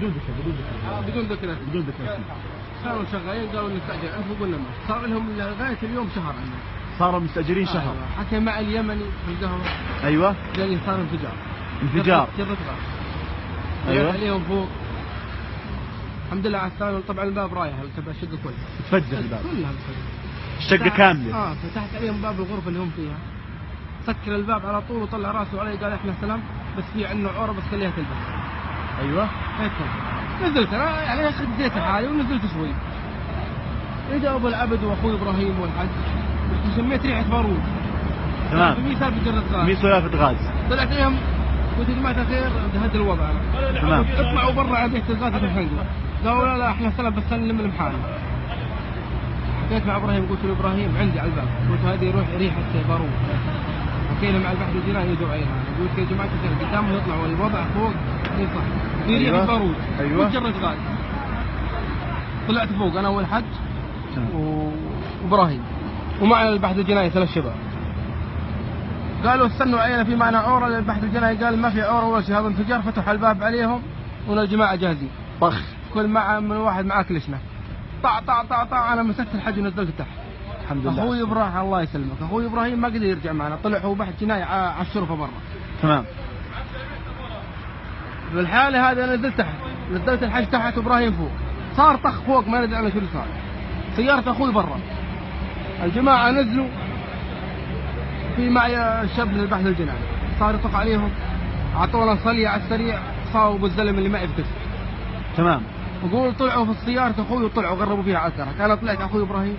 بدون ذكر بدون ذكر بدون ذكر. كانوا شغالين قالوا نستأجر أنت وقلنا ما صار لهم لغاية اليوم شهر عندنا. صاروا مستأجرين شهر. حتى مع اليمني في القهوة. ايوه. قال لي صار انفجار. جرة غاز. ايوه. عليهم فوق. الحمد لله على السلامة. طبعا الباب رايح تبع الشقة كلها. تفجر الباب. كلها تفجر. الشقة كاملة. فتحت عليهم باب الغرفة اللي هم فيها. سكر الباب على طول وطلع راسه علي قال احنا سلام بس في عندنا عورة بس خليها تلبس. ايوه. هيك نزلت انا يعني خديت حالي ونزلت شوي. اجا ابو العبد واخوي ابراهيم والحج سميت ريحة بارود. تمام. مين سالفة جرة غاز؟ مين سوالف غاز؟ طلعت عليهم قلت يا جماعة الخير هذا الوضع. تمام. اطلعوا برا على ريحة الغاز في الحنقة. قالوا لا احنا سلام بس نلم حالنا. حكيت مع ابراهيم قلت له ابراهيم عندي على الباب قلت هذه روح ريحة بارود. حكينا مع البحث الجنائي يدعو عليها قلت يا جماعة الخير قدامهم يطلعوا الوضع فوق ينصح في ريحة بارود. ايوه. وجرة غاز. طلعت فوق انا والحج وابراهيم ومعنا البحث الجنائي 3 شباب. قالوا استنوا علينا في معنا عوره. البحث الجنائي قال ما في عوره ولا شيء هذا انفجار. فتحوا الباب عليهم والجماعه جاهزين. طخ. كل من واحد معاه كلشنا. طع طع طع طع. انا مسكت الحج ونزلت تحت. الحمد لله. اخوي ابراهيم الله يسلمك اخوي ابراهيم ما قدر يرجع معنا. طلع هو بحث جنائي على الشرفه برا. تمام. بالحاله هذه انا نزلت تحت. نزلت الحج تحت وابراهيم فوق. صار طخ فوق ما ندري انا شو اللي صار. سيارة اخوي برا. الجماعة نزلوا في معي شاب من البحث الجنائي صار يطق عليهم. اعطونا صلية على السريع صاوبوا الزلم اللي معي بكسر. تمام. وقول طلعوا في السيارة اخوي وطلعوا غربوا فيها على الكرك. انا طلعت اخوي ابراهيم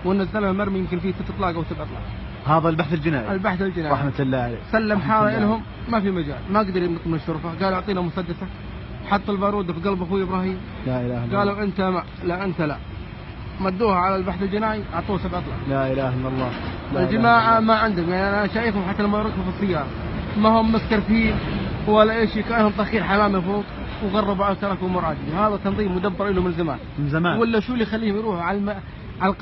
وان الزلمة مرمي يمكن فيه 6 اطلاق او 7 اطلاق. هذا البحث الجنائي. البحث الجنائي رحمة الله عليه. سلم حالة لهم ما في مجال. ما قدر ينط من الشرفة. قال اعطينا مسدسك. حط البارود في قلب اخوي ابراهيم. لا اله الا الله. قالوا انت ما لا انت لا. مدوها على البحث الجنائي اعطوه 7 اطلاق. لا اله الا الله. الجماعة ما عندهم يعني انا شايفهم حتى لما يركبوا في السيارة ما هم مسترفين ولا شيء. كانهم طخير حمامة فوق وغربوا على الكرك ومراجل. هذا تنظيم مدبر له من زمان. من زمان. ولا شو اللي يخليهم يروحوا على القلب.